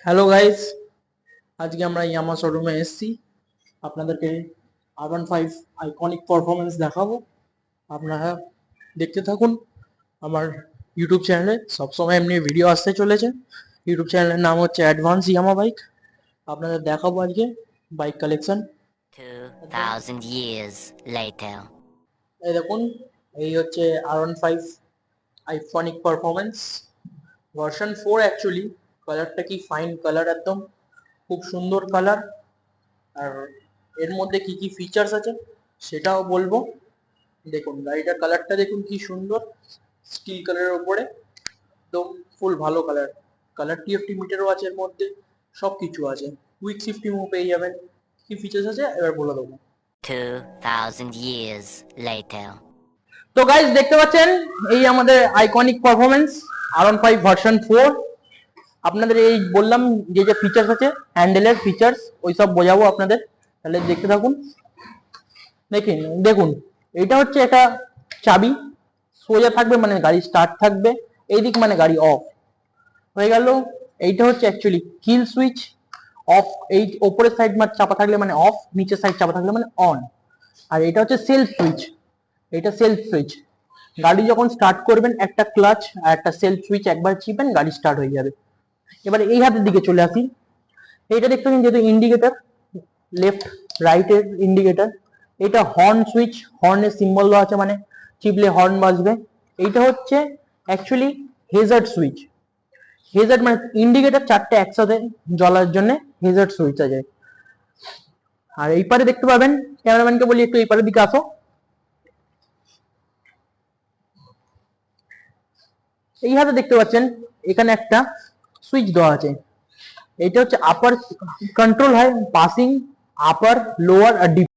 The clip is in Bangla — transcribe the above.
হ্যালো গাইস, আজকে আমরা ইয়ামা শোরুমে এসেছি আপনাদেরকে R15 আইকনিক পারফরমেন্স দেখাবো। আপনারা দেখতে থাকুন। আমার ইউটিউব চ্যানেলে সবসময় এমনি ভিডিও আসতে চলেছে। ইউটিউব চ্যানেলের নাম হচ্ছে অ্যাডভান্স ইয়ামা বাইক। আপনাদের দেখাবো আজকে বাইক কালেকশন। 2000 years later. এই দেখুন, এই হচ্ছে R15 iconic performance version 4। Actually কালারটা কি ফাইন কালার, একদম খুব সুন্দর কালার। আর এর মধ্যে কি কি ফিচার্স আছে সেটাও বলবো। দেখুন গাড়িটার কালারটা দেখুন কি সুন্দর, স্টিল কালারের উপরে, একদম ফুল ভালো কালার। কালার টিএফটি মিটারও আছে এর মধ্যে, সব কিছু আছে। কুইক শিফটি মুভ পেয়ে যাবেন। কি ফিচার্স আছে এবার বলে দেবো। 2000 years later. তো গাইজ দেখতে পাচ্ছেন এই আমাদের আইকনিক পারফরমেন্স R15 ভার্সন 4। আপনাদের এই বললাম যে যে ফিচার্স আছে, হ্যান্ডেলের ফিচার্স ওই সব বোঝাবো আপনাদের, তাহলে দেখতে থাকুন। দেখুন এটা হচ্ছে একটা চাবি, সোজা থাকবে মানে গাড়ি স্টার্ট থাকবে, এইদিক মানে গাড়ি অফ হয়ে গেল। এইটা হচ্ছে অ্যাকচুয়ালি কিল সুইচ। অফ, এই ওপরের সাইড চাপা থাকলে মানে অফ, নিচের সাইড চাপা থাকলে মানে অন। আর এটা হচ্ছে সেলফ সুইচ, এটা সেলফ সুইচ। গাড়ি যখন স্টার্ট করবেন একটা ক্লাচ আর একটা সেলফ সুইচ একবার চিপেন, গাড়ি স্টার্ট হয়ে যাবে। এবার এই হাতের দিকে চলে আসি। এইটা দেখতে পাচ্ছেন যেহেতু ইন্ডিকেটর, লেফট রাইটের ইন্ডিকেটর। এটা হর্ন সুইচ, হর্নের সিম্বল দেওয়া আছে মানে চিপলে হর্ন বাজবে। এইটা হচ্ছে অ্যাকচুয়ালি হেজার্ড সুইচ। হেজার্ড মানে ইন্ডিকেটর চারটে একসাথে জ্বলার জন্য হেজার্ড সুইচ আছে। আর এই পারে দেখতে পাবেন, ক্যামেরাম্যানকে বলি একটু এই পারের দিকে আসো। এই হাতে দেখতে পাচ্ছেন এখানে একটা সুইচ দেওয়া আছে। এটা হচ্ছে আপার কন্ট্রোল হয় পাসিং, আপার, লোয়ার আর ডিপ।